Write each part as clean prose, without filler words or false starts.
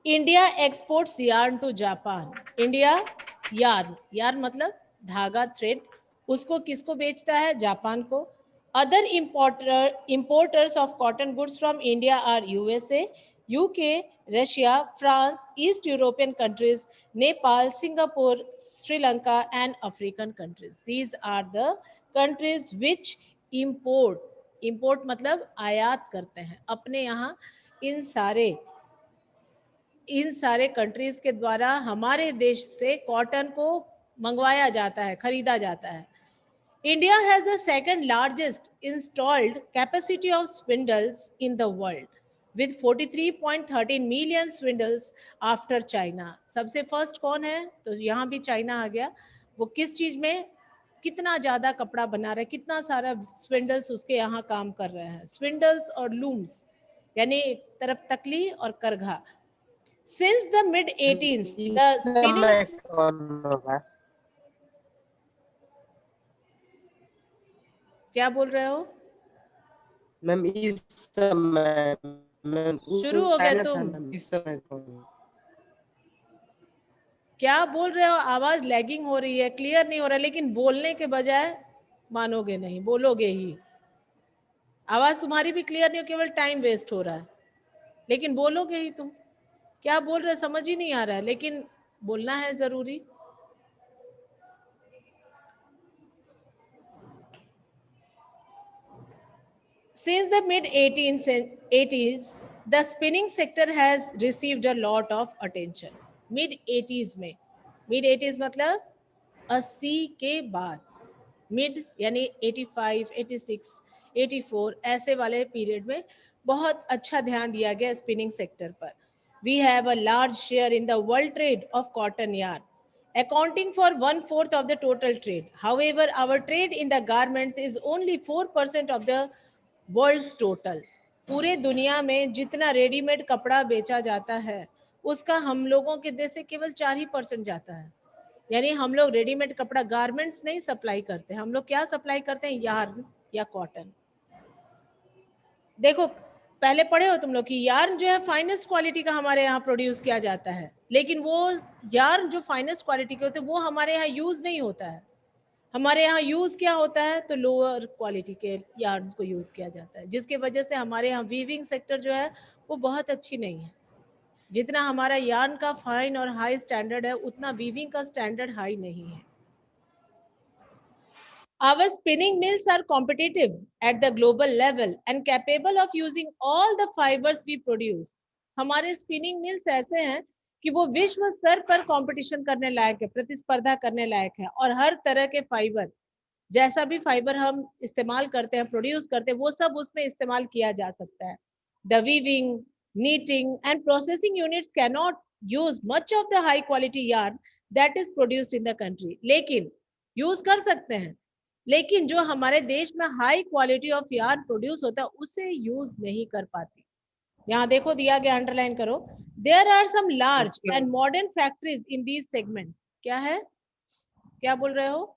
India exports yarn to Japan. India yarn मतलब धागा, thread, उसको किसको बेचता है? जापान को। Other importers of cotton goods from India are USA, UK, Russia, France, East European countries, Nepal, Singapore, Sri Lanka, and African countries. These are the countries which import मतलब आयात करते हैं अपने यहाँ। इन सारे कंट्रीज के द्वारा हमारे देश से कॉटन को मंगवाया जाता है, खरीदा जाता है। India has the second largest installed capacity of spindles in the world with 43.13 million spindles after China. सबसे फर्स्ट कौन है? तो यहाँ भी चाइना आ गया। वो किस चीज में कितना ज्यादा कपड़ा बना रहे, कितना सारा स्विंडल्स उसके यहाँ काम कर रहे हैं। स्विंडल्स और लूम्स यानी एक तरफ तकली और करघा। Since the mid 18s, the spinning क्या बोल रहे हो? मैम इस समय शुरू हो गया तुम? इस समय क्या बोल रहे हो? आवाज लैगिंग हो रही है, क्लियर नहीं हो रहा, लेकिन बोलने के बजाय मानोगे नहीं, बोलोगे ही। आवाज तुम्हारी भी क्लियर नहीं हो, केवल टाइम वेस्ट हो रहा है, लेकिन बोलोगे ही तुम। क्या बोल रहे हो समझ ही नहीं आ रहा है, लेकिन बोलना है जरूरी। Since the mid 1880s, the spinning sector has received a lot of attention. Mid 80s में, mid 80s मतलब 80 के बाद, मिड यानी 85, 86, 84 ऐसे वाले पीरियड में बहुत अच्छा ध्यान दिया गया स्पिनिंग सेक्टर पर। We have a large share in the world trade of cotton yarn, accounting for 1/4 of the total trade. However, our trade in the garments is only 4% of the world's total. पूरे दुनिया में जितना readymade कपड़ा बेचा जाता है उसका हम लोगों के देश से केवल 4% जाता है। यानी हम लोग रेडीमेड कपड़ा, गारमेंट्स नहीं सप्लाई करते, हम लोग क्या सप्लाई करते हैं? यार्न या कॉटन। देखो पहले पढ़े हो तुम लोग कि यार्न जो है फाइनेस्ट क्वालिटी का हमारे यहाँ प्रोड्यूस किया जाता है, लेकिन वो यार्न जो फाइनेस्ट क्वालिटी के होते हैं वो हमारे यहाँ यूज नहीं होता है। हमारे यहाँ यूज क्या होता है? तो लोअर क्वालिटी के यार्न को यूज किया जाता है, जिसके वजह से हमारे यहाँ वीविंग सेक्टर जो है वो बहुत अच्छी नहीं है। जितना हमारा यार्न का फाइन और हाई स्टैंडर्ड है उतना वीविंग का स्टैंडर्ड हाई नहीं है। Our spinning mills are competitive at the global level and capable of using all the fibers we produce. हमारे स्पिनिंग मिल्स ऐसे हैं कि वो विश्व स्तर पर कंपटीशन करने लायक है, प्रतिस्पर्धा करने लायक है, और हर तरह के फाइबर, जैसा भी फाइबर हम इस्तेमाल करते हैं, प्रोड्यूस करते हैं, वो सब उसमें इस्तेमाल किया जा सकता है। The weaving, knitting and processing units cannot use much of the high quality yarn that is produced in the country. लेकिन यूज कर सकते हैं, लेकिन जो हमारे देश में high quality of yarn produce होता है उसे यूज नहीं कर पाती। यहाँ देखो दिया गया, अंडरलाइन करो। There are some large and modern factories in these segments. क्या है? क्या बोल रहे हो?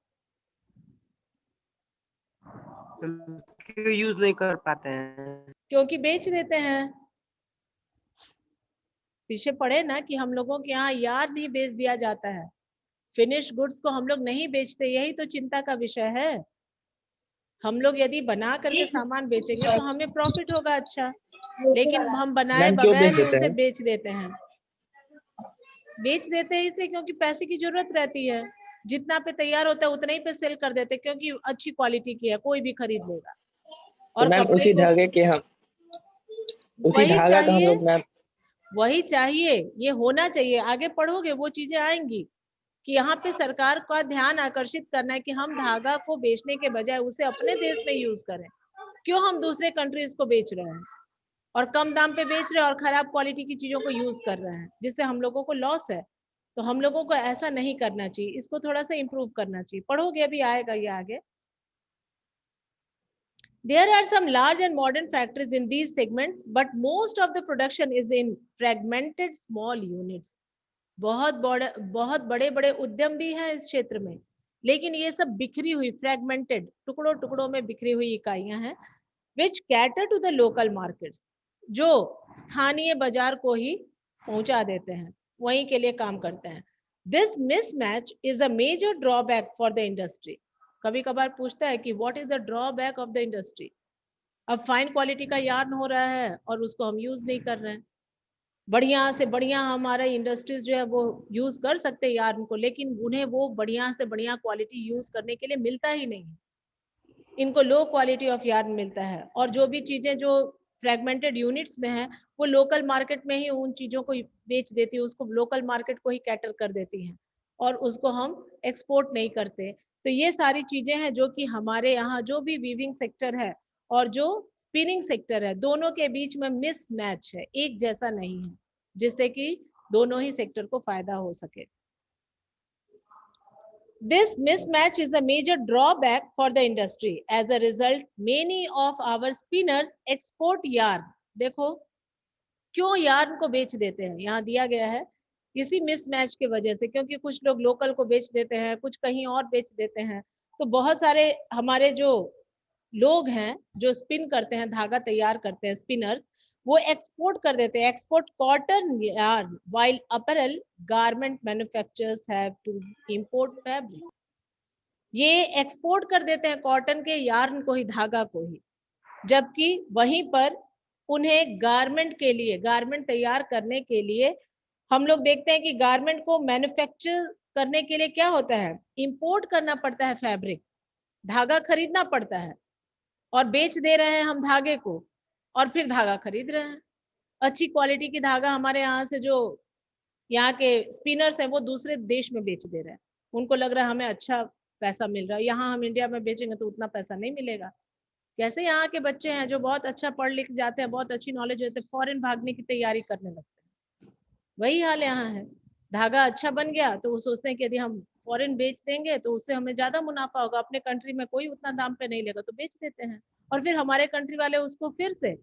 क्यों यूज नहीं कर पाते हैं? क्योंकि बेच देते हैं। पीछे पढ़े ना कि हम लोगों के यहाँ यार्न नहीं बेच दिया जाता है, फिनिश गुड्स को हम लोग नहीं बेचते, यही तो चिंता का विषय है। हम लोग यदि बना करके सामान बेचेंगे तो हमें प्रॉफिट होगा अच्छा, लेकिन हम बनाए बगैर ही उसे बेच देते हैं। बेच देते हैं इसलिए क्योंकि पैसे की जरूरत रहती है, जितना पे तैयार होता है उतना ही पे सेल कर देते हैं, क्योंकि अच्छी क्वालिटी की है, कोई भी खरीद लेगा। और तो कपड़े उसी को धागे के हम उसी वही धागा का हम चाहिए, लोग मैम वही चाहिए, ये होना चाहिए। आगे पढ़ोगे वो चीजें आएंगी कि यहाँ पे सरकार का ध्यान आकर्षित करना है कि हम धागा को बेचने के बजाय उसे अपने देश में यूज करें। क्यों हम दूसरे कंट्रीज को बेच रहे हैं और कम दाम पे बेच रहे हैं और खराब क्वालिटी की चीजों को यूज कर रहे हैं, जिससे हम लोगों को लॉस है। तो हम लोगों को ऐसा नहीं करना चाहिए, इसको थोड़ा सा इम्प्रूव करना चाहिए। पढ़ोगे अभी आएगा ये आगे। There are some large and modern factories in these segments, but most of the production is in fragmented small units. बहुत बड़े बड़े उद्यम भी हैं इस क्षेत्र में, लेकिन ये सब बिखरी हुई, फ्रेगमेंटेड, टुकड़ों टुकड़ों में बिखरी हुई इकाइयां हैं, which cater to the local markets. जो स्थानीय बाजार को ही पहुंचा देते हैं, वहीं के लिए काम करते हैं। This mismatch is a major drawback for the industry. कभी कभार पूछता है कि what is the drawback of the industry. अब फाइन क्वालिटी का यार्न हो रहा है और उसको हम यूज नहीं कर रहे हैं। बढ़िया से बढ़िया हमारा इंडस्ट्रीज जो है वो यूज कर सकते हैं यार्न को, लेकिन उन्हें वो बढ़िया से बढ़िया क्वालिटी यूज करने के लिए मिलता ही नहीं। इनको लो क्वालिटी ऑफ यार्न मिलता है, और जो भी चीजें जो फ्रेगमेंटेड यूनिट्स में है वो लोकल मार्केट में ही उन चीजों को बेच देती है, उसको लोकल मार्केट को ही कैटर कर देती हैं, और उसको हम एक्सपोर्ट नहीं करते। तो ये सारी चीजें हैं जो कि हमारे यहाँ जो भी वीविंग सेक्टर है और जो स्पिनिंग सेक्टर है, दोनों के बीच में मिस मैच है, एक जैसा नहीं है, जिससे कि दोनों ही सेक्टर को फायदा हो सके। This mismatch is a major drawback for the industry. As a result, many of our spinners export yarn. देखो क्यों यार्न को बेच देते हैं, यहाँ दिया गया है इसी मिसमैच की वजह से, क्योंकि कुछ लोग लोकल को बेच देते हैं, कुछ कहीं और बेच देते हैं। तो बहुत सारे हमारे जो लोग हैं जो स्पिन करते हैं, धागा तैयार करते हैं, स्पिनर्स, वो एक्सपोर्ट कर देते हैं, export cotton yarn, while apparel garment manufacturers have to import fabric. ये एक्सपोर्ट कर देते हैं कॉटन के यार्न को ही, धागा को ही, जबकि वहीं पर उन्हें गारमेंट के लिए, गारमेंट तैयार करने के लिए, हम लोग देखते हैं कि गारमेंट को मैन्युफैक्चर करने के लिए क्या होता है, इंपोर्ट करना पड़ता है, फैब्रिक, धागा खरीदना पड़ता है, और बेच दे रहे हैं हम धागे को, और फिर धागा खरीद रहे हैं। अच्छी क्वालिटी की धागा हमारे यहाँ से जो यहाँ के स्पिनर्स हैं वो दूसरे देश में बेच दे रहे हैं, उनको लग रहा है हमें अच्छा पैसा मिल रहा है, यहाँ हम इंडिया में बेचेंगे तो उतना पैसा नहीं मिलेगा। जैसे यहाँ के बच्चे हैं जो बहुत अच्छा पढ़ लिख जाते हैं, बहुत अच्छी नॉलेज होती है, फॉरेन भागने की तैयारी करने लगते हैं, वही हाल यहाँ है। धागा अच्छा बन गया तो वो सोचते हैं कि यदि हम फॉरेन बेच देंगे तो उससे हमें ज्यादा मुनाफा होगा, अपने कंट्री में कोई उतना दाम पे नहीं लेगा, तो बेच देते हैं, और फिर हमारे कंट्री वाले उसको फिर से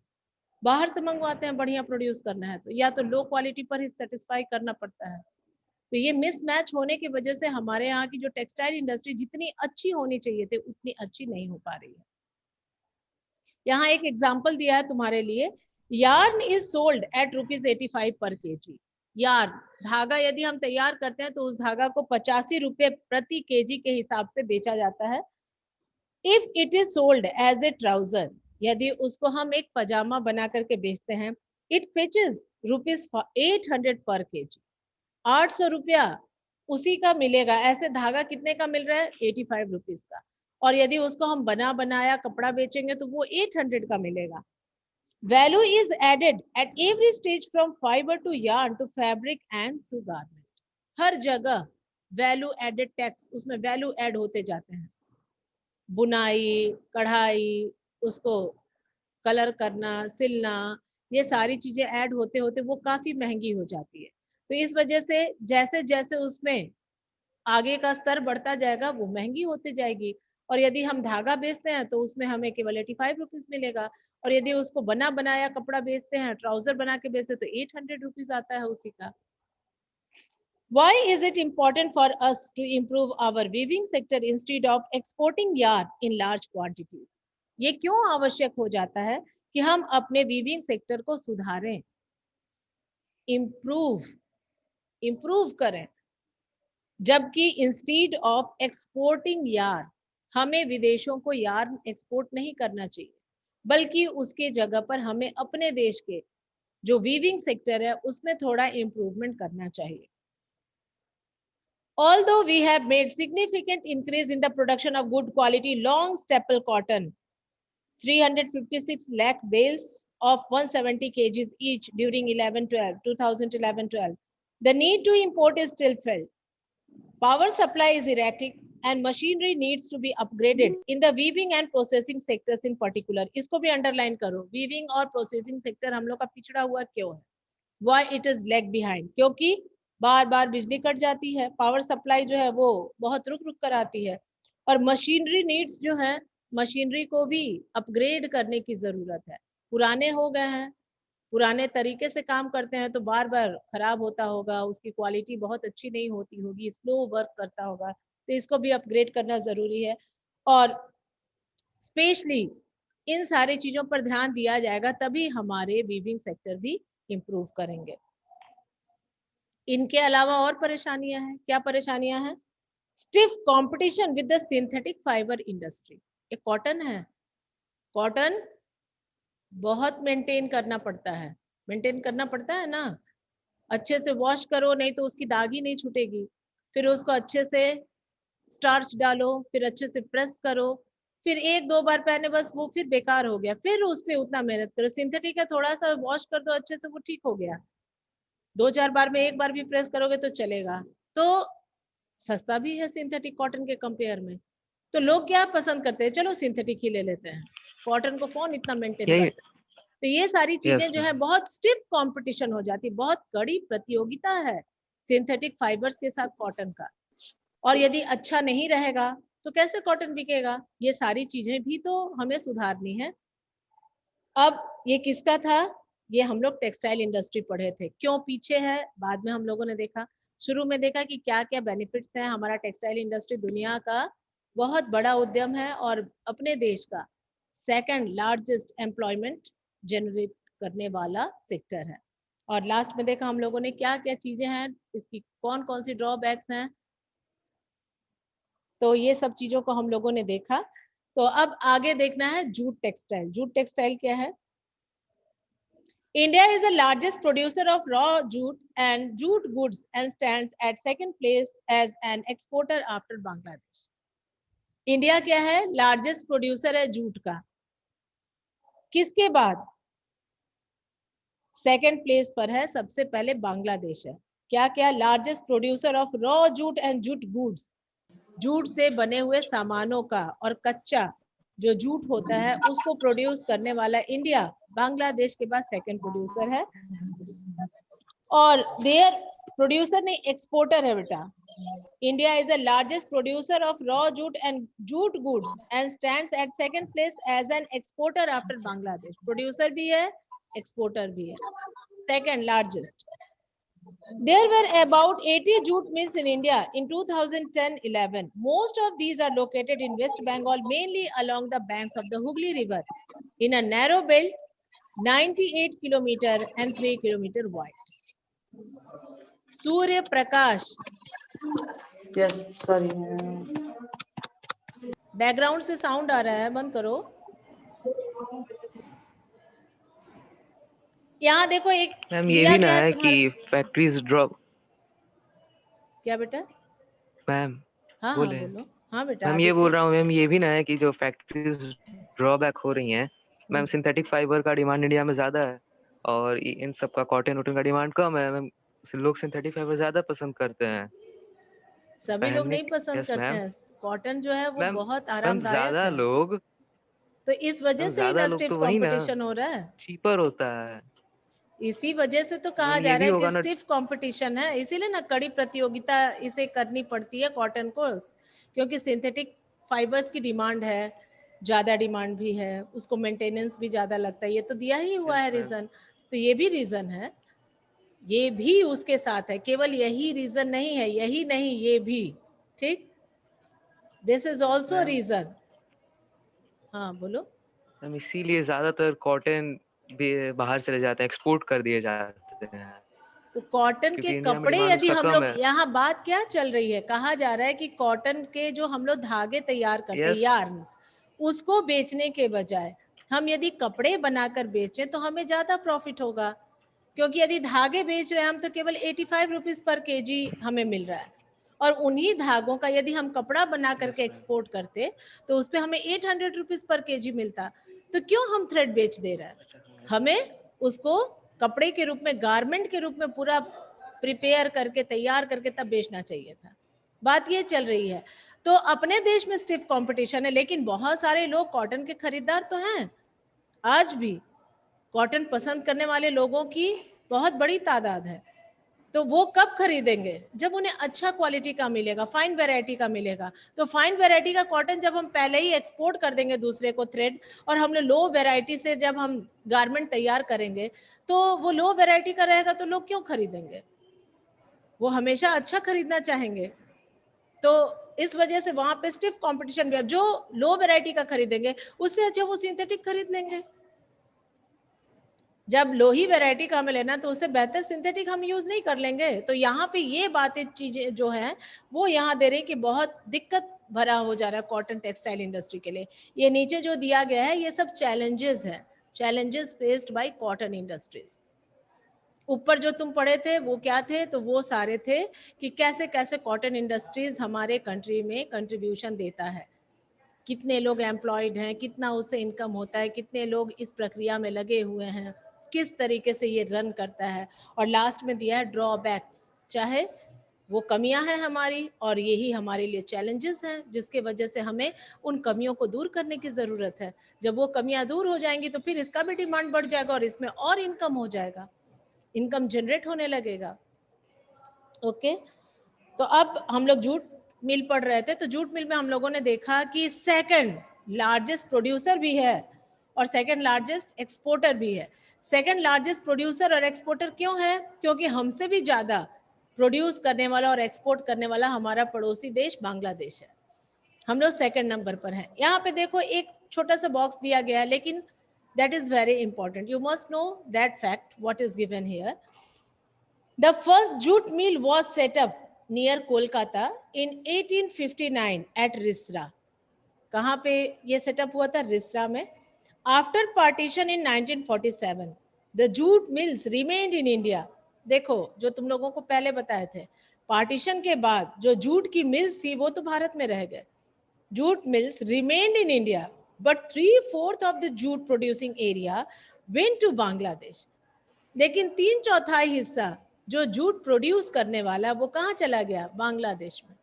बाहर से मंगवाते हैं, बढ़िया प्रोड्यूस करना है तो या तो लो क्वालिटी पर ही सेटिस्फाई करना पड़ता है। तो ये मिसमैच होने की वजह से हमारे यहाँ की जो टेक्सटाइल इंडस्ट्री जितनी अच्छी होनी चाहिए थी उतनी अच्छी नहीं हो पा रही है। यहाँ एक एग्जाम्पल दिया है तुम्हारे लिए, यार्न इज सोल्ड एट ₹85 पर केजी। यार्न, धागा यदि हम तैयार करते हैं तो उस धागा को 85 रुपए प्रति केजी के हिसाब से बेचा जाता है। If it is sold as a trouser, यदि उसको हम एक पजामा बना करके बेचते हैं, इट फेचेस ₹800 पर केजी। 800 रुपया उसी का मिलेगा। ऐसे धागा कितने का मिल रहा है, 85 रुपीज का, और यदि उसको हम बना बनाया कपड़ा बेचेंगे तो वो 800 का मिलेगा। Value is added at every stage from fibre to yarn to fabric and to garment. हर जगह वैल्यू एडेड टैक्स, उसमें वैल्यू ऐड होते जाते हैं, बुनाई, कढ़ाई, उसको कलर करना, सिलना, ये सारी चीजें ऐड होते होते वो काफी महंगी हो जाती है। तो इस वजह से जैसे जैसे उसमें आगे का स्तर बढ़ता जाएगा वो महंगी होती जाएगी, और यदि हम धागा बेचते हैं तो उसमें हमें केवल 85 रुपीज मिलेगा, और यदि उसको बना बनाया कपड़ा बेचते हैं, ट्राउजर बना के बेचते हैं, तो 800 रुपीज आता है उसी का। Why is it important for us to improve our weaving sector instead of exporting yarn in large quantities? ये क्यों आवश्यक हो जाता है कि हम अपने वीविंग सेक्टर को सुधारें, इम्प्रूव इम्प्रूव करें, जबकि इंस्टीड ऑफ एक्सपोर्टिंग यार्न, हमें विदेशों को यार्न एक्सपोर्ट नहीं करना चाहिए, बल्कि उसके जगह पर हमें अपने देश के जो वीविंग सेक्टर है उसमें थोड़ा इम्प्रूवमेंट करना चाहिए। Although we have made significant increase in the production of good quality long staple cotton, 356 lakh bales of 170 kgs each during 2011-12, the need to import is still felt. Power supply is erratic and machinery needs to be upgraded in the weaving and processing sectors in particular. इसको भी underline करो, weaving और processing sector हम लोग का पिछड़ा हुआ क्यों है? Why it is lag behind? क्योंकि बार बार बिजली कट जाती है, पावर सप्लाई जो है वो बहुत रुक रुक कर आती है, और मशीनरी नीड्स जो है, मशीनरी को भी अपग्रेड करने की जरूरत है। पुराने हो गए हैं, पुराने तरीके से काम करते हैं तो बार बार खराब होता होगा, उसकी क्वालिटी बहुत अच्छी नहीं होती होगी, स्लो वर्क करता होगा, तो इसको भी अपग्रेड करना जरूरी है। और स्पेशली इन सारी चीजों पर ध्यान दिया जाएगा, तभी हमारे वीविंग सेक्टर भी इम्प्रूव करेंगे। इनके अलावा और परेशानियां हैं। क्या परेशानियां हैं? Stiff competition with the synthetic fibre industry. ये कॉटन है, कॉटन बहुत मेंटेन करना पड़ता है, मेंटेन करना पड़ता है ना। अच्छे से वॉश करो, नहीं तो उसकी दाग ही नहीं छूटेगी। फिर उसको अच्छे से स्टार्च डालो, फिर अच्छे से प्रेस करो, फिर एक दो बार पहने बस वो फिर बेकार हो गया, फिर उस पर उतना मेहनत करो। सिंथेटिक है, थोड़ा सा वॉश कर दो अच्छे से, वो ठीक हो गया। दो चार बार में एक बार भी प्रेस करोगे तो चलेगा। तो सस्ता भी है सिंथेटिक कॉटन के कंपेयर में। तो लोग क्या पसंद करते हैं, चलो सिंथेटिक ही ले लेते हैं, कॉटन को कौन इतना मेंटेन यही करता है। तो ये सारी चीजें यस जो है बहुत स्टिफ कंपटीशन हो जाती है, बहुत कड़ी प्रतियोगिता है सिंथेटिक फाइबर्स के साथ कॉटन का। और यदि अच्छा नहीं रहेगा तो कैसे कॉटन बिकेगा? ये सारी चीजें भी तो हमें सुधारनी है। अब ये किसका था? ये हम लोग टेक्सटाइल इंडस्ट्री पढ़े थे, क्यों पीछे है बाद में हम लोगों ने देखा। शुरू में देखा कि क्या क्या बेनिफिट्स हैं। हमारा टेक्सटाइल इंडस्ट्री दुनिया का बहुत बड़ा उद्यम है और अपने देश का सेकंड लार्जेस्ट एम्प्लॉयमेंट जनरेट करने वाला सेक्टर है। और लास्ट में देखा हम लोगों ने क्या क्या चीजें हैं, इसकी कौन कौन सी ड्रॉबैक्स हैं। तो ये सब चीजों को हम लोगों ने देखा। तो अब आगे देखना है जूट टेक्सटाइल। जूट टेक्सटाइल क्या है? India is the largest producer of raw jute and jute goods and stands at second place as an exporter after Bangladesh. India क्या है? लार्जेस्ट प्रोड्यूसर है जूट का। किसके बाद? सेकंड प्लेस पर है, सबसे पहले बांग्लादेश है। क्या क्या? Largest producer of raw jute and jute goods, jute से बने हुए सामानों का और कच्चा जो जूट होता है उसको प्रोड्यूस करने वाला इंडिया बांग्लादेश के बाद सेकंड प्रोड्यूसर है। और देयर प्रोड्यूसर नहीं, एक्सपोर्टर है बेटा। India is the largest producer of raw jute and jute goods and stands at second place as an exporter after Bangladesh. Producer भी है, एक्सपोर्टर भी है, second largest. There were about 80 jute mills in India in 2010-11. Most of these are located in West Bengal, mainly along the banks of the Hooghly River, in a narrow belt 98 kilometer and 3 kilometer wide. Surya Prakash, yes sorry background से sound आ रहा है, बंद करो। यहाँ देखो एक ma'am ये दिया भी ना गया है तुम्हारा। कि फैक्ट्रीज ड्रॉप। क्या बेटा? मैम हाँ हाँ बोले बोलो। हाँ बेटा मैम आगे ये बोल फिर। रहा हूँ मैम ये भी ना है कि जो फैक्ट्रीज ड्रॉबैक हो रही हैं मैम, सिंथेटिक फाइबर का डिमांड इंडिया में ज्यादा है और इन सब का कॉटन वॉटन का डिमांड कम है मैम। लोग सिंथेटिक फाइबर ज्यादा पसंद करते हैं सभी लोग पहनने नहीं पसंद यस करते मैम। हैं, कॉटन जो है वो मैम बहुत मैम आरामदायक ज्यादा है। लोग तो इस वजह मैम से ही ज्यादा ना लोग स्टिफ तो वही ना, कंपटीशन हो रहा है। चीपर होता है। इसी वजह से तो तो कहा मैम जा ये रहा भी है होगा कि ना। स्टिफ कंपटीशन है, इसीलिए ना कड़ी प्रतियोगिता इसे करनी पड़ती है कॉटन को, क्योंकि सिंथेटिक फाइबर्स की डिमांड है, ज्यादा डिमांड भी है, उसको मेंटेनेंस भी ज्यादा लगता है। ये तो दिया ही हुआ यस है मैम। रीजन। तो ये भी रीजन है, ये भी उसके साथ है, केवल यही रीजन नहीं है, यही नहीं ये भी। ठीक, this is also ma'am reason. हाँ बोलो। मैम इसीलिए ज्यादातर कॉटन भी बाहर चले जाते हैं, एक्सपोर्ट कर दिए जाते हैं तो कॉटन के क्योंकि इंडिया में कपड़े डिमांड यदि उसका हम कम लोग, है। यहाँ बात क्या चल रही है, कहा जा रहा है कि कॉटन के जो हम लोग धागे तैयार करते हैं, यस यार्न्स, उसको बेचने के बजाय हम यदि कपड़े बनाकर बेचें तो हमें ज्यादा प्रॉफिट होगा। क्योंकि यदि धागे बेच रहे हैं हम तो केवल 85 रुपीज पर केजी हमें मिल रहा है, और उन्हीं धागों का यदि हम कपड़ा बना करके यस मैम। एक्सपोर्ट करते तो उस पर हमें 800 रुपीज पर केजी मिलता। तो क्यों हम थ्रेड बेच दे रहे हैं? हमें उसको कपड़े के रूप में, गारमेंट के रूप में पूरा प्रिपेयर करके तैयार करके तब बेचना चाहिए था। बात ये चल रही है। तो अपने देश में स्टिफ कंपटीशन है, लेकिन बहुत सारे लोग कॉटन के खरीदार तो हैं। आज भी कॉटन पसंद करने वाले लोगों की बहुत बड़ी तादाद है। तो वो कब खरीदेंगे? जब उन्हें अच्छा क्वालिटी का मिलेगा, फाइन वैरायटी का मिलेगा। तो फाइन वैरायटी का कॉटन जब हम पहले ही एक्सपोर्ट कर देंगे दूसरे को थ्रेड, और हमने लो वैरायटी से जब हम गारमेंट तैयार करेंगे तो वो लो वैरायटी का रहेगा, तो लोग क्यों खरीदेंगे? वो हमेशा अच्छा खरीदना चाहेंगे। तो इस वजह से वहां पे स्टिफ कंपटीशन भी है। जो लो वैरायटी का खरीदेंगे उससे अच्छा वो सिंथेटिक खरीद लेंगे। जब लो ही वैरायटी का हमें लेना तो उससे बेहतर सिंथेटिक हम यूज नहीं कर लेंगे। तो यहाँ पे ये बातें चीजें जो है वो यहाँ दे रहे हैं कि बहुत दिक्कत भरा हो जा रहा है कॉटन टेक्सटाइल इंडस्ट्री के लिए। ये नीचे जो दिया गया है ये सब चैलेंजेस है, challenges faced bye cotton industries. ऊपर जो तुम पढ़े थे वो क्या थे, तो वो सारे थे कि कैसे कैसे कॉटन इंडस्ट्रीज हमारे कंट्री में कंट्रीब्यूशन देता है, कितने लोग एम्प्लॉयड हैं, कितना उससे इनकम होता है, कितने लोग इस प्रक्रिया में लगे हुए हैं, किस तरीके से ये रन करता है। और लास्ट में दिया है ड्रॉबैक्स, चाहे वो कमियां हैं हमारी और यही हमारे लिए चैलेंजेस हैं जिसके वजह से हमें उन कमियों को दूर करने की ज़रूरत है। जब वो कमियां दूर हो जाएंगी तो फिर इसका भी डिमांड बढ़ जाएगा और इसमें और इनकम हो जाएगा, इनकम जनरेट होने लगेगा। ओके, तो अब हम लोग जूट मिल पढ़ रहे थे। तो जूट मिल में हम लोगों ने देखा कि सेकंड लार्जेस्ट प्रोड्यूसर भी है और सेकंड लार्जेस्ट एक्सपोर्टर भी है। सेकंड लार्जेस्ट प्रोड्यूसर और एक्सपोर्टर क्यों है? क्योंकि हमसे भी ज्यादा प्रोड्यूस करने वाला और एक्सपोर्ट करने वाला हमारा पड़ोसी देश बांग्लादेश है। हम लोग सेकंड नंबर पर हैं। यहाँ पे देखो एक छोटा सा बॉक्स दिया गया है, लेकिन that is very important, you must know that fact what is given here. The first jute mill was set up near Kolkata in 1859 at Risra. कहाँ पे ये सेटअप हुआ था? रिसरा में। After partition in 1947, the jute mills remained in India. देखो जो तुम लोगों को पहले बताए थे, पार्टीशन के बाद जो जूट की मिल्स थी वो तो भारत में रह गए। Jute mills remained in India, but 3/4 of the jute producing area went to Bangladesh. लेकिन 3/4 हिस्सा जो जूट प्रोड्यूस करने वाला वो कहाँ चला गया? बांग्लादेश में।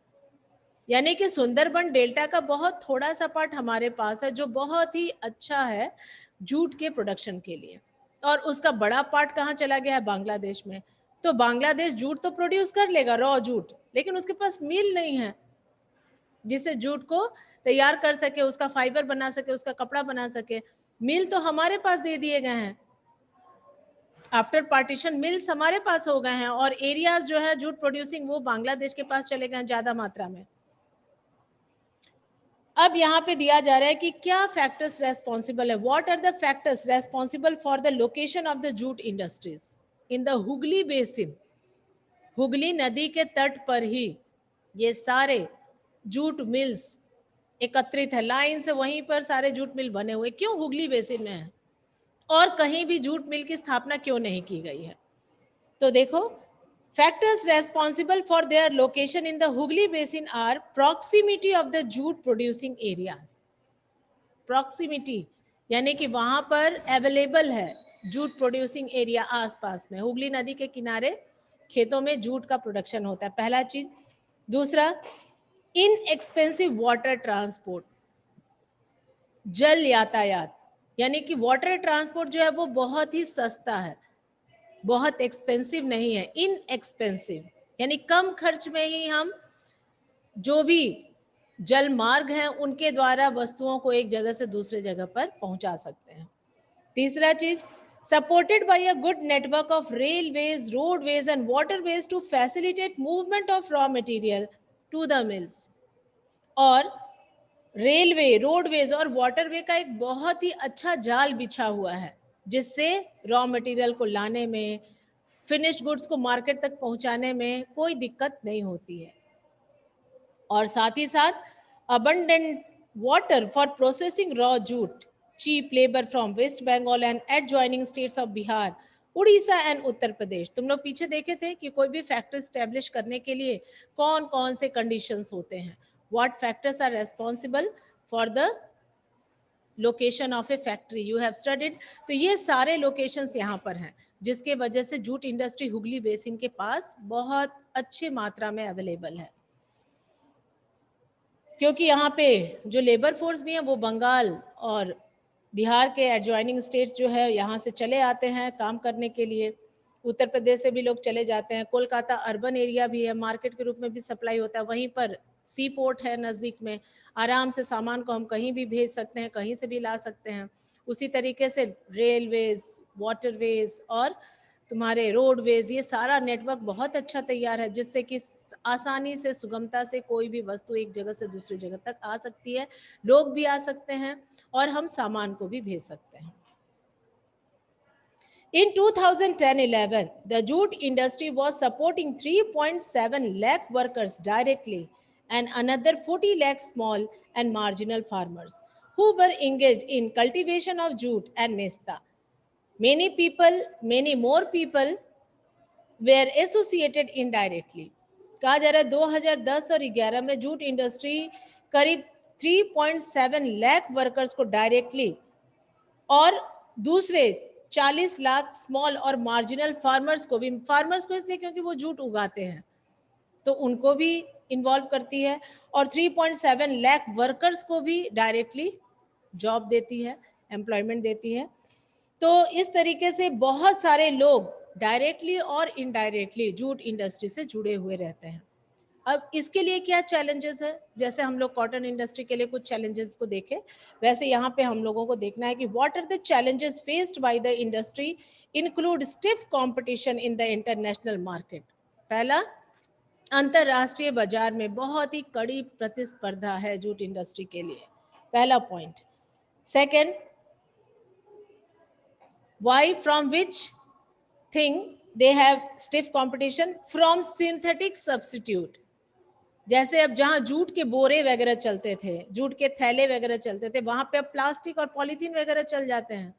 यानी कि सुंदरबन डेल्टा का बहुत थोड़ा सा पार्ट हमारे पास है जो बहुत ही अच्छा है जूट के प्रोडक्शन के लिए, और उसका बड़ा पार्ट कहाँ चला गया है? बांग्लादेश में। तो बांग्लादेश जूट तो प्रोड्यूस कर लेगा, रॉ जूट, लेकिन उसके पास मिल नहीं है जिससे जूट को तैयार कर सके, उसका फाइबर बना सके, उसका कपड़ा बना सके। मिल तो हमारे पास दे दिए गए हैं, आफ्टर पार्टीशन मिल्स हमारे पास हो गए हैं, और एरियाज जो है जूट प्रोड्यूसिंग वो बांग्लादेश के पास चले गए ज्यादा मात्रा में। अब यहाँ पे दिया जा रहा है कि क्या फैक्टर्स रेस्पॉन्सिबल है, what are the factors responsible for the location of the jute industries in the Hooghly basin. Hooghly नदी के तट पर ही ये सारे जूट मिल्स एकत्रित है, लाइन से वहीं पर सारे जूट मिल बने हुए। क्यों हुगली बेसिन में है और कहीं भी जूट मिल की स्थापना क्यों नहीं की गई है? तो देखो, factors responsible for their location in the Hooghly basin are proximity of the jute producing areas. Proximity यानी कि वहां पर अवेलेबल है जूट प्रोड्यूसिंग एरिया आसपास में, हुगली नदी के किनारे खेतों में जूट का प्रोडक्शन होता है, पहला चीज। दूसरा, इनएक्सपेंसिव वाटर ट्रांसपोर्ट, जल यातायात, यानी कि वाटर ट्रांसपोर्ट जो है वो बहुत ही सस्ता है, बहुत एक्सपेंसिव नहीं है। इनएक्सपेंसिव यानी कम खर्च में ही हम जो भी जल मार्ग हैं उनके द्वारा वस्तुओं को एक जगह से दूसरे जगह पर पहुंचा सकते हैं। तीसरा चीज, supported by a good network of railways, roadways and waterways to facilitate movement of raw material to the mills. और रेलवे, रोडवेज और वाटरवे का एक बहुत ही अच्छा जाल बिछा हुआ है जिससे रॉ मटेरियल को लाने में, फिनिश्ड गुड्स को मार्केट तक पहुंचाने में कोई दिक्कत नहीं होती है। और साथ ही साथ abundant water for processing raw jute, cheap labor from West Bengal and adjoining states of Bihar, Orissa and Uttar Pradesh. तुम लोग पीछे देखे थे कि कोई भी फैक्ट्री स्टैब्लिश करने के लिए कौन कौन से कंडीशंस होते हैं, what factors are responsible for the location of a factory, you have studied. तो ये सारे लोकेशंस यहाँ पर हैं जिसके वजह से जूट इंडस्ट्री हुगली बेसिन के पास बहुत अच्छे मात्रा में अवेलेबल है, क्योंकि यहाँ पे जो लेबर फोर्स भी है वो बंगाल और बिहार के एडजॉइनिंग स्टेट्स जो है यहाँ से चले आते हैं काम करने के लिए, उत्तर प्रदेश से भी लोग चले जाते हैं। कोलकाता अर्बन एरिया भी है, मार्केट के रूप में भी सप्लाई होता है, वहीं पर सी पोर्ट है नज़दीक में, आराम से सामान को हम कहीं भी भेज सकते हैं, कहीं से भी ला सकते हैं। उसी तरीके से रेलवेज, वाटरवेज और तुम्हारे रोडवेज, ये सारा नेटवर्क बहुत अच्छा तैयार है जिससे कि आसानी से, सुगमता से कोई भी वस्तु एक जगह से दूसरी जगह तक आ सकती है, लोग भी आ सकते हैं और हम सामान को भी भेज सकते हैं। In 2010-11, the jute industry was supporting 3.7 lakh workers directly and another 40 lakh small and marginal farmers who were engaged in cultivation of jute and mesta. Many more people were associated indirectly. कहा जा रहा है 2010 और 11 में jute industry करीब 3.7 lakh workers को directly और दूसरे 40 लाख स्मॉल और मार्जिनल फार्मर्स को भी, फार्मर्स को इसलिए क्योंकि वो जूट उगाते हैं तो उनको भी इन्वॉल्व करती है, और 3.7 लाख वर्कर्स को भी डायरेक्टली जॉब देती है, एम्प्लॉयमेंट देती है। तो इस तरीके से बहुत सारे लोग डायरेक्टली और इनडायरेक्टली जूट इंडस्ट्री से जुड़े हुए रहते हैं। अब इसके लिए क्या चैलेंजेस है, जैसे हम लोग कॉटन इंडस्ट्री के लिए कुछ चैलेंजेस को देखें, वैसे यहाँ पे हम लोगों को देखना है कि what are the challenges faced by the industry, include stiff competition in the international market. पहला, अंतरराष्ट्रीय बाजार में बहुत ही कड़ी प्रतिस्पर्धा है जूट इंडस्ट्री के लिए, पहला point. Second, why, from which thing they have stiff competition? From synthetic substitute। जैसे अब जहाँ जूट के बोरे वगैरह चलते थे, जूट के थैले वगैरह चलते थे, वहां पे अब प्लास्टिक और पॉलीथीन वगैरह चल जाते हैं।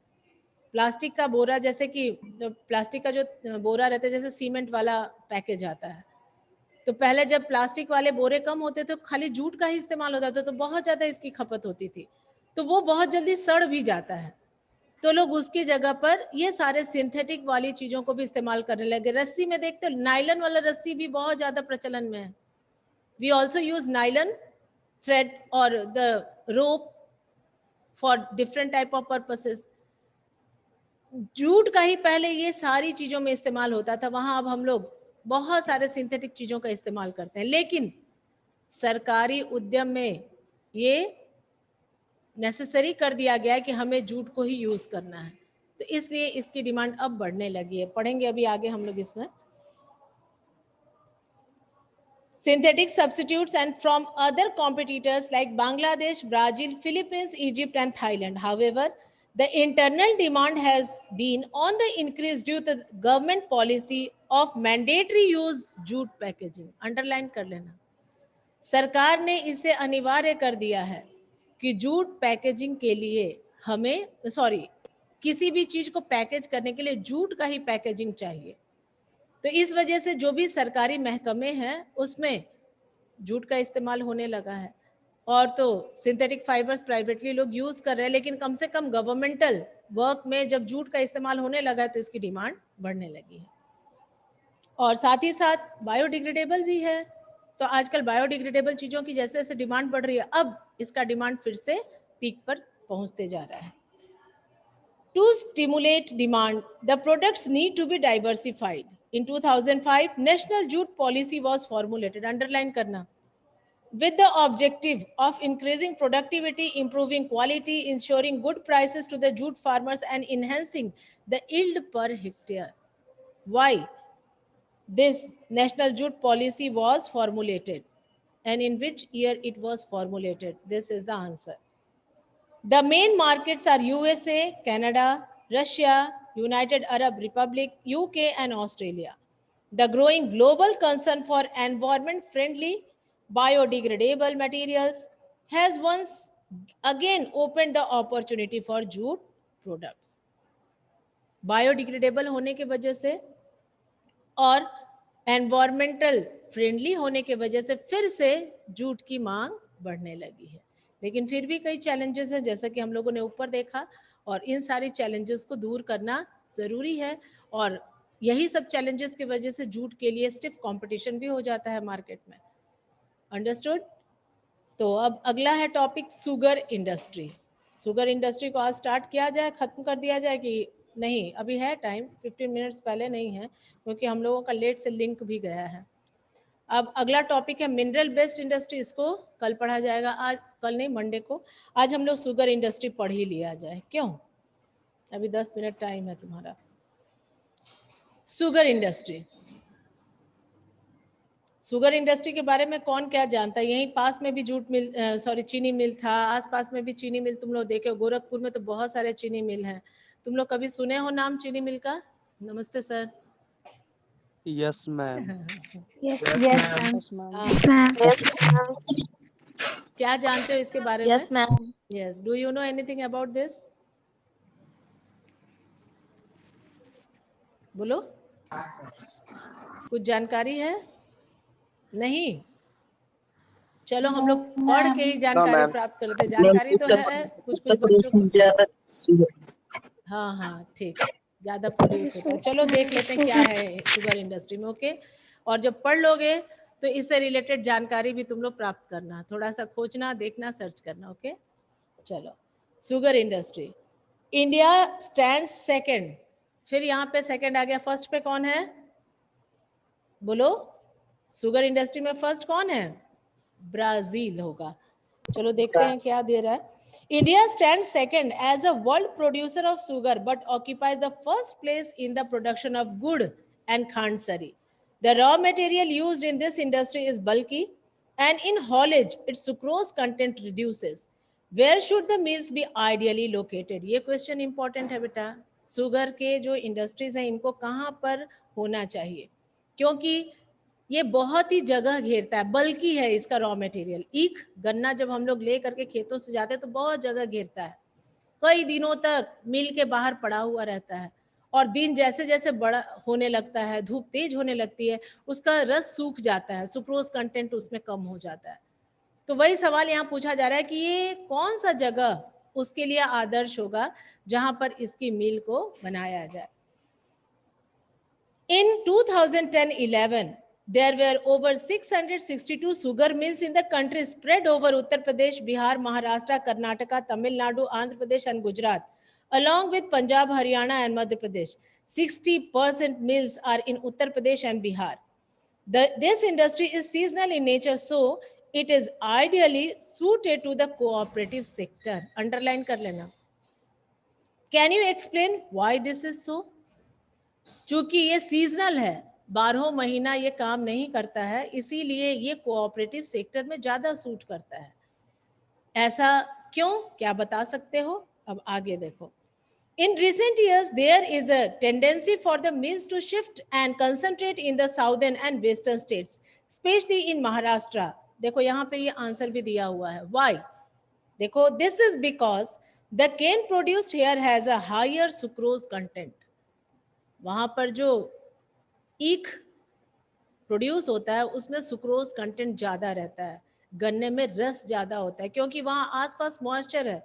प्लास्टिक का बोरा, जैसे कि प्लास्टिक का जो बोरा रहता है, जैसे सीमेंट वाला पैकेज आता है, तो पहले जब प्लास्टिक वाले बोरे कम होते थे, खाली जूट का ही इस्तेमाल होता था, तो बहुत ज्यादा इसकी खपत होती थी, तो वो बहुत जल्दी सड़ भी जाता है, तो लोग उसकी जगह पर ये सारे सिंथेटिक वाली चीजों को भी इस्तेमाल करने लगे। रस्सी में देखते हो, नायलॉन वाला रस्सी भी बहुत ज्यादा प्रचलन में है। We also use nylon thread और the rope for different type of purposes. Jute का ही पहले ये सारी चीजों में इस्तेमाल होता था, वहां अब हम लोग बहुत सारे सिंथेटिक चीजों का इस्तेमाल करते हैं, लेकिन सरकारी उद्यम में ये नेसेसरी कर दिया गया है कि हमें जूट को ही यूज करना है, तो इसलिए इसकी डिमांड अब बढ़ने लगी है। पढ़ेंगे अभी आगे हम लोग इसमें। Synthetic substitutes and from other competitors like Bangladesh, Brazil, Philippines, Egypt and Thailand. However, the internal demand has been on the increase due to government policy of mandatory use jute packaging. Underline कर लेना, सरकार ने इसे अनिवार्य कर दिया है कि जूट पैकेजिंग के लिए हमें किसी भी चीज को पैकेज करने के लिए जूट का ही पैकेजिंग चाहिए, तो इस वजह से जो भी सरकारी महकमे हैं उसमें जूट का इस्तेमाल होने लगा है, और तो सिंथेटिक फाइबर्स प्राइवेटली लोग यूज कर रहे हैं, लेकिन कम से कम गवर्नमेंटल वर्क में जब जूट का इस्तेमाल होने लगा है तो इसकी डिमांड बढ़ने लगी है। और साथ ही साथ बायोडिग्रेडेबल भी है, तो आजकल बायोडिग्रेडेबल चीजों की जैसे जैसे डिमांड बढ़ रही है, अब इसका डिमांड फिर से पीक पर पहुंचते जा रहा है। To stimulate demand, the products need to be diversified. In 2005, National Jute Policy was formulated. Underline करना, with the objective of increasing productivity, improving quality, ensuring good prices to the jute farmers, and enhancing the yield per hectare. Why this National Jute Policy was formulated, and in which year it was formulated? This is the answer. The main markets are USA, Canada, Russia, United Arab Republic, UK, and Australia. The growing global concern for environment-friendly, biodegradable materials has once again opened the opportunity for jute products. Biodegradable होने की वजह से और environmental friendly होने की वजह से फिर से जूट की मांग बढ़ने लगी है, लेकिन फिर भी कई चैलेंजेस हैं, जैसा कि हम लोगों ने ऊपर देखा, और इन सारी चैलेंजेस को दूर करना जरूरी है, और यही सब चैलेंजेस की वजह से जूट के लिए स्टिफ कंपटीशन भी हो जाता है मार्केट में। अंडरस्टूड? तो अब अगला है topic sugar industry. Sugar industry को आज स्टार्ट किया जाए, खत्म कर दिया जाए कि नहीं? अभी है टाइम, 15 मिनट्स पहले नहीं है, क्योंकि हम लोगों का लेट से लिंक भी गया है। अब अगला टॉपिक है मिनरल बेस्ड इंडस्ट्री, इसको कल पढ़ा जाएगा, आज कल नहीं, मंडे को। आज हम लोग शुगर इंडस्ट्री पढ़ ही लिया जाए, क्यों? अभी 10 मिनट टाइम है तुम्हारा। शुगर इंडस्ट्री, शुगर इंडस्ट्री के बारे में कौन क्या जानता है? यहीं पास में भी चीनी मिल था, आसपास में भी चीनी मिल तुम लोग देखे हो। गोरखपुर में तो बहुत सारे चीनी मिल हैं। तुम लोग कभी सुने हो नाम चीनी मिल का? नमस्ते sir. Yes ma'am. Yes, ma'am. हाँ, क्या जानते हो इसके बारे में? Yes, ma'am. Yes, do you know anything about this? बोलो, कुछ जानकारी है? नहीं? चलो हम लोग पढ़ के ही जानकारी प्राप्त करते हैं। जानकारी तो है, कुछ कुछ बच्चों को। ज्यादा शुगर। हाँ हाँ ठीक, ज्यादा प्रोड्यूस होता है। चलो देख लेते हैं क्या है शुगर इंडस्ट्री में। ओके, और जब पढ़ लोगे तो इससे रिलेटेड जानकारी भी तुम लोग प्राप्त करना, थोड़ा सा खोजना, देखना, सर्च करना। ओके, चलो sugar industry. India stand second. फिर यहाँ पे सेकंड आ गया, फर्स्ट पे कौन है? बोलो, शुगर इंडस्ट्री में फर्स्ट कौन है? ब्राजील होगा। चलो देखते हैं क्या दे रहा है। India stand second as a world producer of sugar but occupies the first place in the production of gur and khandsari. The raw material used in this industry is bulky and in haulage its sucrose content reduces. Where should the mills be ideally located? ये question important है बेटा। Sugar के जो industries हैं इनको कहाँ पर होना चाहिए, क्योंकि ये बहुत ही जगह घेरता है, बल्कि है इसका रॉ मटेरियल। ईख गन्ना जब हम लोग ले करके खेतों से जाते हैं तो बहुत जगह घेरता है, कई दिनों तक मिल के बाहर पड़ा हुआ रहता है, और दिन जैसे जैसे बड़ा होने लगता है, धूप तेज होने लगती है, उसका रस सूख जाता है, सुक्रोज कंटेंट उसमें कम हो जाता है। तो वही सवाल यहाँ पूछा जा रहा है कि ये कौन सा जगह उसके लिए आदर्श होगा जहां पर इसकी मिल को बनाया जाए। In 2010-11, there were over 662 sugar mills in the country spread over Uttar Pradesh, Bihar, Maharashtra, Karnataka, Tamil Nadu, Andhra Pradesh and Gujarat, along with Punjab, Haryana and Madhya Pradesh. 60% mills are in Uttar Pradesh and Bihar. This industry is seasonal in nature, so it is ideally suited to the cooperative sector. Underline kar lena. Can you explain why this is so? चूंकि ये seasonal है, 12 महीना ये काम नहीं करता है, इसीलिए ये कोऑपरेटिव सेक्टर में ज्यादा सूट करता है। ऐसा क्यों, क्या बता सकते हो? अब आगे देखो। In recent years, there is a tendency for the mills to shift and concentrate in the southern and western states, especially in Maharashtra. देखो यहाँ पे ये आंसर भी दिया हुआ है। Why? देखो, this is because the cane produced here has a higher sucrose content. वहां पर जो ईख प्रोड्यूस होता है उसमें सुक्रोज कंटेंट ज्यादा रहता है, गन्ने में रस ज्यादा होता है, क्योंकि वहां आसपास मॉइस्चर है।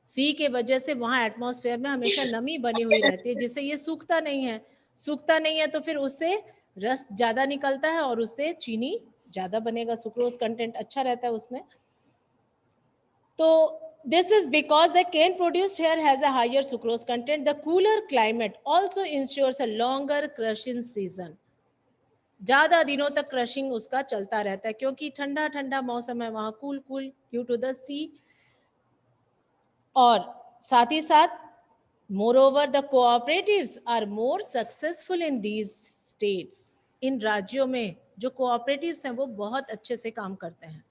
सी के वजह से वहां एटमॉस्फेयर में हमेशा नमी बनी हुई रहती है, जिससे ये सूखता नहीं है। सूखता नहीं है तो फिर उससे रस ज्यादा निकलता है और उससे चीनी ज्यादा बनेगा, सुक्रोज कंटेंट अच्छा रहता है उसमें। तो this is because the cane produced here has a higher sucrose content. The cooler climate also ensures a longer crushing season. ज्यादा दिनों तक क्रशिंग उसका चलता रहता है, क्योंकि ठंडा ठंडा मौसम है वहां, cool cool due to the sea. और साथ ही साथ moreover the cooperatives are more successful in these states. इन राज्यों में जो कोऑपरेटिव्स हैं वो बहुत अच्छे से काम करते हैं,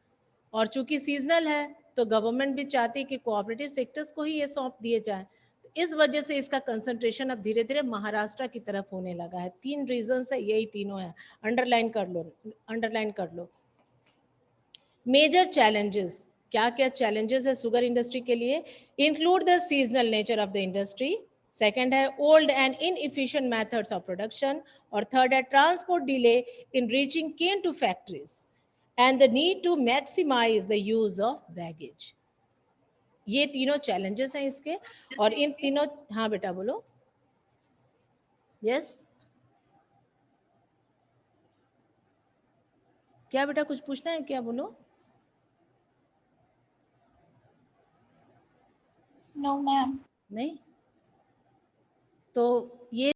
और चूंकि सीजनल है तो गवर्नमेंट भी चाहती है कि कोऑपरेटिव सेक्टर्स को ही ये सौंप दिए जाए। तो इस वजह से इसका कंसंट्रेशन अब धीरे धीरे महाराष्ट्र की तरफ होने लगा है। 3 रीजंस है, यही तीनों है। अंडरलाइन कर लो, अंडरलाइन कर लो। मेजर चैलेंजेस, क्या क्या चैलेंजेस है शुगर इंडस्ट्री के लिए? Include the seasonal nature of the industry, second है old and inefficient methods of production, और थर्ड है transport delay in reaching cane to factories and the need to maximize the use of baggage. ये तीनों challenges हैं इसके, और इन तीनों, हाँ बेटा बोलो। yes, क्या बेटा कुछ पूछना है क्या? बोलो। No, ma'am. नहीं तो